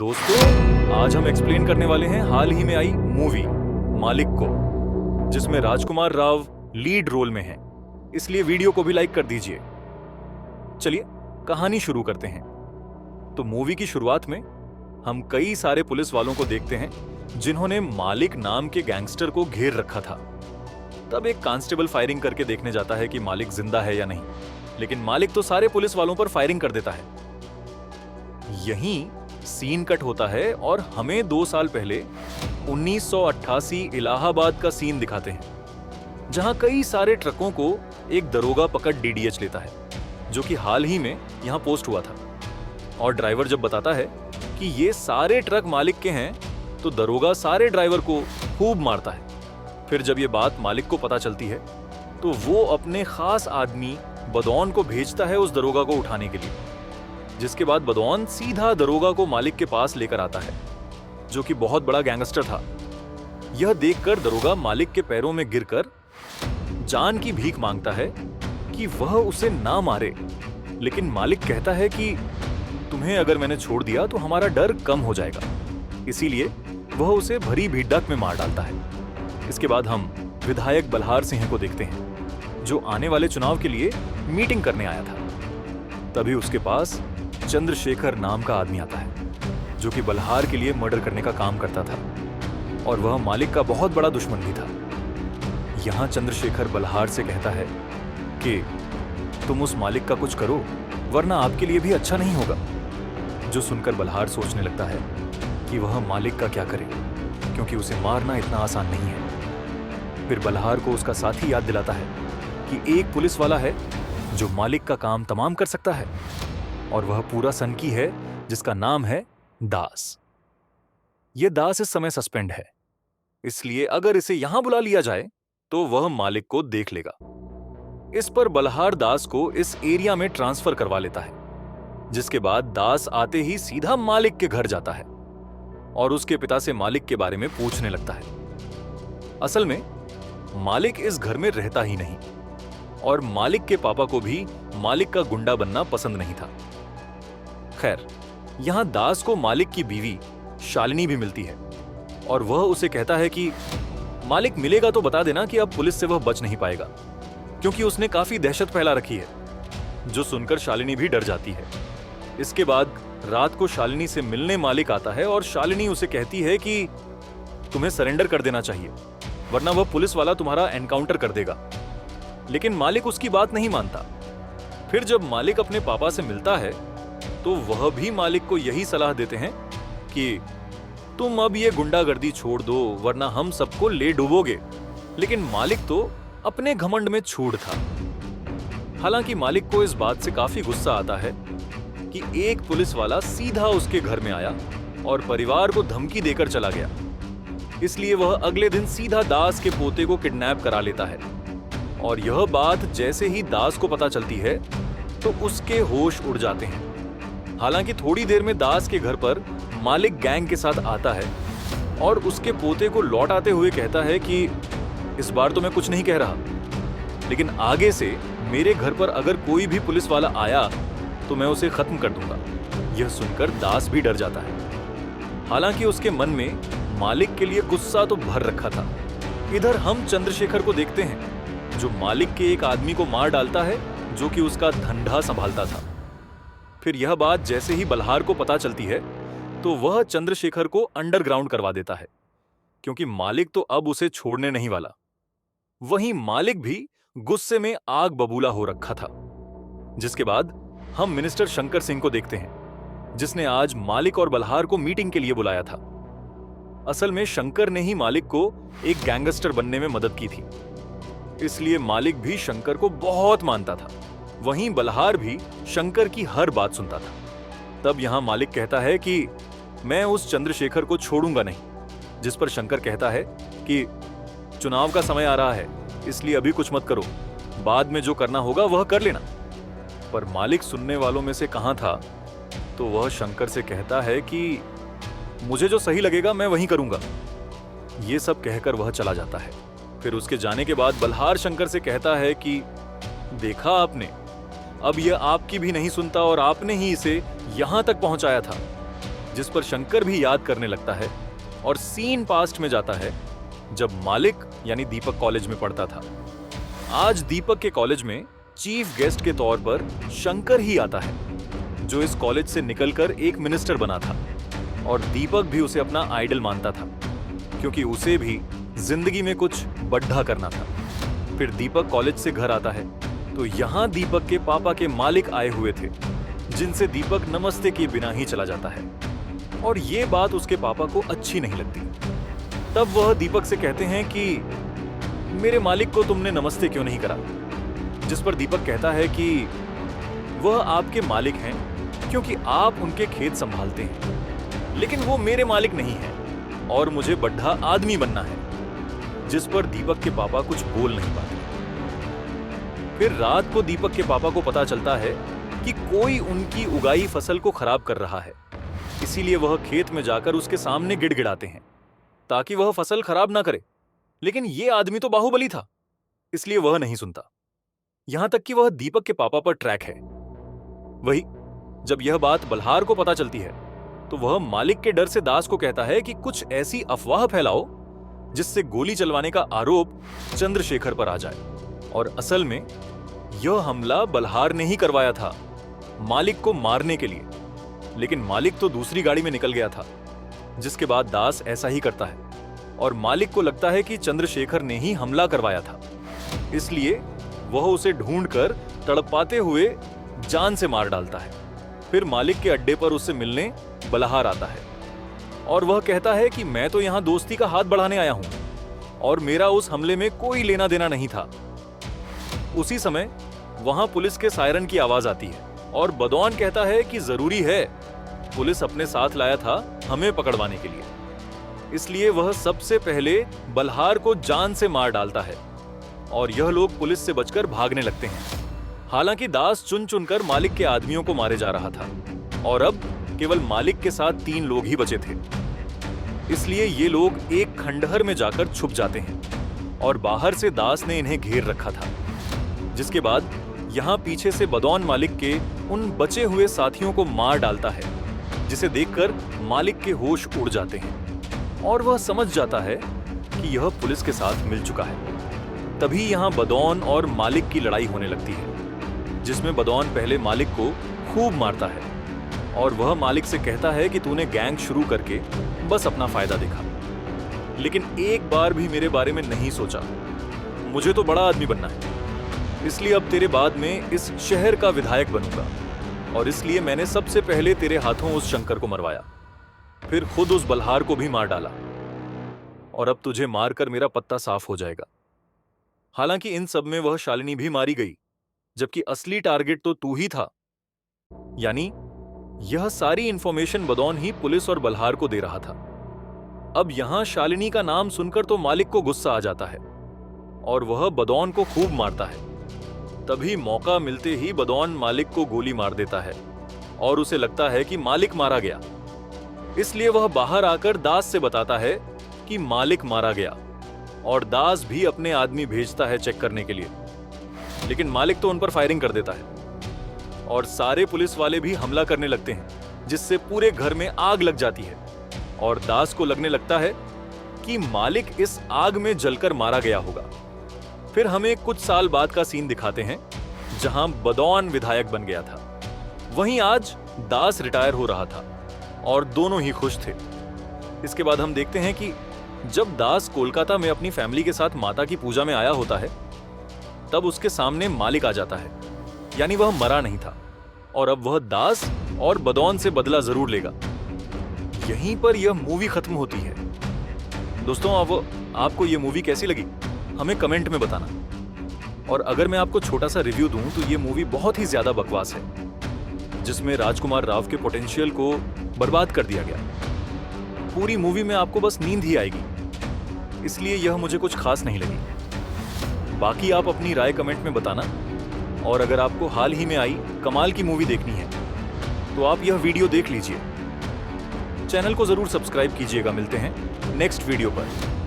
दोस्तों, आज हम एक्सप्लेन करने वाले हैं हाल ही में आई मूवी मालिक को, जिसमें राजकुमार राव लीड रोल में हैं। इसलिए वीडियो को भी लाइक कर दीजिए। चलिए कहानी शुरू करते हैं। तो मूवी की शुरुआत में हम कई सारे पुलिस वालों को देखते हैं जिन्होंने मालिक नाम के गैंगस्टर को घेर रखा था। तब एक कांस्टेबल फायरिंग करके देखने जाता है कि मालिक जिंदा है या नहीं, लेकिन मालिक तो सारे पुलिस वालों पर फायरिंग कर देता है। यहीं सीन कट होता है और हमें 2 साल पहले 1988 इलाहाबाद का सीन दिखाते हैं, जहां कई सारे ट्रकों को एक दरोगा पकड़ डीडीएच लेता है, जो कि हाल ही में यहां पोस्ट हुआ था। और ड्राइवर जब बताता है कि ये सारे ट्रक मालिक के हैं, तो दरोगा सारे ड्राइवर को खूब मारता है। फिर जब ये बात मालिक को पता चलती है, तो वो अपने खास आदमी बदौन को भेजता है उस दरोगा को उठाने के लिए, जिसके बाद बदौन सीधा दरोगा को मालिक के पास लेकर आता है, जो कि बहुत बड़ा गैंगस्टर था। यह देखकर दरोगा मालिक के पैरों में गिरकर जान की भीख मांगता है कि वह उसे ना मारे, लेकिन मालिक कहता है कि तुम्हें अगर मैंने छोड़ दिया तो हमारा डर कम हो जाएगा। इसीलिए वह उसे भरी भीड़ में मार डालता है। इसके बाद हम विधायक बल्हार सिंह को देखते हैं, जो आने वाले चुनाव के लिए मीटिंग करने आया था। तभी उसके पास चंद्रशेखर नाम का आदमी आता है, जो कि बल्हार के लिए मर्डर करने का काम करता था, और वह मालिक का बहुत बड़ा दुश्मन भी था। यहां चंद्रशेखर बल्हार से कहता है कि तुम उस मालिक का कुछ करो, वरना आपके लिए भी अच्छा नहीं होगा। जो सुनकर बल्हार सोचने लगता है कि वह मालिक का क्या करे, क्योंकि उसे मारना इतना आसान नहीं है। फिर बल्हार को उसका साथी याद दिलाता है कि एक पुलिस वाला है जो मालिक का काम तमाम कर सकता है, और वह पूरा सनकी है, जिसका नाम है दास। यह दास इस समय सस्पेंड है, इसलिए अगर इसे यहां बुला लिया जाए तो वह मालिक को देख लेगा। इस पर बल्हार दास को इस एरिया में ट्रांसफर करवा लेता है, जिसके बाद दास आते ही सीधा मालिक के घर जाता है और उसके पिता से मालिक के बारे में पूछने लगता है। असल में मालिक इस घर में रहता ही नहीं, और मालिक के पापा को भी मालिक का गुंडा बनना पसंद नहीं था। खैर, यहां दास को मालिक की बीवी शालिनी भी मिलती है, और वह उसे कहता है कि मालिक मिलेगा तो बता देना कि अब पुलिस से वह बच नहीं पाएगा, क्योंकि उसने काफी दहशत फैला रखी है। जो सुनकर शालिनी भी डर जाती है। इसके बाद रात को शालिनी से मिलने मालिक आता है, और शालिनी उसे कहती है कि तुम्हें सरेंडर कर देना चाहिए, वरना वह पुलिस वाला तुम्हारा एनकाउंटर कर देगा। लेकिन मालिक उसकी बात नहीं मानता। फिर जब मालिक अपने पापा से मिलता है, तो वह भी मालिक को यही सलाह देते हैं कि तुम अब ये गुंडागर्दी छोड़ दो, वरना हम सबको ले डूबोगे। लेकिन मालिक तो अपने घमंड में छूड़ था। हालांकि मालिक को इस बात से काफी गुस्सा आता है कि एक पुलिस वाला सीधा उसके घर में आया और परिवार को धमकी देकर चला गया। इसलिए वह अगले दिन सीधा दास के पोते को किडनैप करा लेता है, और यह बात जैसे ही दास को पता चलती है तो उसके होश उड़ जाते हैं। हालांकि थोड़ी देर में दास के घर पर मालिक गैंग के साथ आता है और उसके पोते को लौट आते हुए कहता है कि इस बार तो मैं कुछ नहीं कह रहा, लेकिन आगे से मेरे घर पर अगर कोई भी पुलिस वाला आया तो मैं उसे खत्म कर दूंगा। यह सुनकर दास भी डर जाता है। हालांकि उसके मन में मालिक के लिए गुस्सा तो भर रखा था। इधर हम चंद्रशेखर को देखते हैं, जो मालिक के एक आदमी को मार डालता है, जो कि उसका धंधा संभालता था। फिर यह बात जैसे ही बल्हार को पता चलती है, तो वह चंद्रशेखर को अंडरग्राउंड करवा देता है, क्योंकि मालिक तो अब उसे छोड़ने नहीं वाला। वहीं मालिक भी गुस्से में आग बबूला हो रखा था। जिसके बाद हम मिनिस्टर शंकर सिंह को देखते हैं, जिसने आज मालिक और बल्हार को मीटिंग के लिए बुलाया था। असल में शंकर ने ही मालिक को एक गैंगस्टर बनने में मदद की थी, इसलिए मालिक भी शंकर को बहुत मानता था। वहीं बल्हार भी शंकर की हर बात सुनता था। तब यहां मालिक कहता है कि मैं उस चंद्रशेखर को छोड़ूंगा नहीं, जिस पर शंकर कहता है कि चुनाव का समय आ रहा है, इसलिए अभी कुछ मत करो, बाद में जो करना होगा वह कर लेना। पर मालिक सुनने वालों में से कहां था, तो वह शंकर से कहता है कि मुझे जो सही लगेगा मैं वही करूंगा। ये सब कहकर वह चला जाता है। फिर उसके जाने के बाद बल्हार शंकर से कहता है कि देखा आपने, अब यह आपकी भी नहीं सुनता और आपने ही इसे यहां तक पहुंचाया था। जिस पर शंकर भी याद करने लगता है और सीन पास्ट में जाता है जब मालिक यानी दीपक कॉलेज में पढ़ता था। आज दीपक के कॉलेज में चीफ गेस्ट के तौर पर शंकर ही आता है, जो इस कॉलेज से निकलकर एक मिनिस्टर बना था और दीपक भी उसे अपना आइडल मानता था, क्योंकि उसे भी जिंदगी में कुछ बड़ा करना था। फिर दीपक कॉलेज से घर आता है तो यहाँ दीपक के पापा के मालिक आए हुए थे, जिनसे दीपक नमस्ते किए बिना ही चला जाता है और ये बात उसके पापा को अच्छी नहीं लगती। तब वह दीपक से कहते हैं कि मेरे मालिक को तुमने नमस्ते क्यों नहीं करा, जिस पर दीपक कहता है कि वह आपके मालिक हैं क्योंकि आप उनके खेत संभालते हैं, लेकिन वो मेरे मालिक नहीं है और मुझे बड्ढा आदमी बनना है। जिस पर दीपक के पापा कुछ बोल नहीं पाते। फिर रात को दीपक के पापा को पता चलता है कि कोई उनकी उगाई फसल को खराब कर रहा है, इसीलिए वह खेत में जाकर उसके सामने गिड़गिड़ाते हैं ताकि वह फसल खराब ना करे। लेकिन यह आदमी तो बाहुबली था, इसलिए वह नहीं सुनता। यहां तक कि वह दीपक के पापा पर ट्रैक है। वही जब यह बात बल्हार को पता चलती है तो वह मालिक के डर से दास को कहता है कि कुछ ऐसी अफवाह फैलाओ जिससे गोली चलवाने का आरोप चंद्रशेखर पर आ जाए और असल में यह हमला बल्हार ने ही करवाया था, मालिक को मारने के लिए। लेकिन मालिक तो दूसरी गाड़ी में निकल गया था, जिसके बाद दास ऐसा ही करता है और मालिक को लगता है कि चंद्रशेखर ने ही हमला करवाया था, इसलिए वह उसे ढूंढकर तड़पाते हुए जान से मार डालता है। फिर मालिक के अड्डे पर उससे मिलने बल्हार आता है और वह कहता है कि मैं तो यहां दोस्ती का हाथ बढ़ाने आया हूं और मेरा उस हमले में कोई लेना देना नहीं था। उसी समय वहां पुलिस के सायरन की आवाज आती है और बदौन कहता है कि जरूरी है, पुलिस अपने साथ लाया था हमें पकड़वाने के लिए, इसलिए वह सबसे पहले बल्हार को जान से मार डालता है और यह लोग पुलिस से बचकर भागने लगते हैं। हालांकि दास चुन चुनकर मालिक के आदमियों को मारे जा रहा था और अब केवल मालिक के साथ 3 लोग ही बचे थे, इसलिए ये लोग एक खंडहर में जाकर छुप जाते हैं और बाहर से दास ने इन्हें घेर रखा था। जिसके बाद यहां पीछे से बदौन मालिक के उन बचे हुए साथियों को मार डालता है, जिसे देखकर मालिक के होश उड़ जाते हैं और वह समझ जाता है कि यह पुलिस के साथ मिल चुका है। तभी यहां बदौन और मालिक की लड़ाई होने लगती है, जिसमें बदौन पहले मालिक को खूब मारता है और वह मालिक से कहता है कि तूने गैंग शुरू करके बस अपना फायदा देखा, लेकिन एक बार भी मेरे बारे में नहीं सोचा। मुझे तो बड़ा आदमी बनना है, इसलिए अब तेरे बाद में इस शहर का विधायक बनूंगा और इसलिए मैंने सबसे पहले तेरे हाथों उस शंकर को मरवाया, फिर खुद उस बल्हार को भी मार डाला और अब तुझे मारकर मेरा पत्ता साफ हो जाएगा। हालांकि इन सब में वह शालिनी भी मारी गई, जबकि असली टारगेट तो तू ही था। यानी यह सारी इंफॉर्मेशन बदौन ही पुलिस और बल्हार को दे रहा था। अब यहां शालिनी का नाम सुनकर तो मालिक को गुस्सा आ जाता है और वह बदौन को खूब मारता है। तभी मौका मिलते ही बदौन मालिक को गोली मार देता है और उसे लगता है कि मालिक मारा गया, इसलिए वह बाहर आकर दास से बताता है कि मालिक मारा गया और दास भी अपने आदमी भेजता है चेक करने के लिए। लेकिन मालिक तो उन पर फायरिंग कर देता है और सारे पुलिस वाले भी हमला करने लगते हैं, जिससे पूरे घर में आग लग जाती है और दास को लगने लगता है कि मालिक इस आग में जलकर मारा गया होगा। फिर हमें कुछ साल बाद का सीन दिखाते हैं जहां बदौन विधायक बन गया था। वहीं आज दास रिटायर हो रहा था और दोनों ही खुश थे। इसके बाद हम देखते हैं कि जब दास कोलकाता में अपनी फैमिली के साथ माता की पूजा में आया होता है, तब उसके सामने मालिक आ जाता है, यानी वह मरा नहीं था और अब वह दास और बदौन से बदला जरूर लेगा। यहीं पर यह मूवी खत्म होती है। दोस्तों, अब आपको यह मूवी कैसी लगी हमें कमेंट में बताना। और अगर मैं आपको छोटा सा रिव्यू दूं तो यह मूवी बहुत ही ज्यादा बकवास है, जिसमें राजकुमार राव के पोटेंशियल को बर्बाद कर दिया गया। पूरी मूवी में आपको बस नींद ही आएगी, इसलिए यह मुझे कुछ खास नहीं लगी। बाकी आप अपनी राय कमेंट में बताना और अगर आपको हाल ही में आई कमाल की मूवी देखनी है तो आप यह वीडियो देख लीजिए। चैनल को जरूर सब्सक्राइब कीजिएगा। मिलते हैं नेक्स्ट वीडियो पर।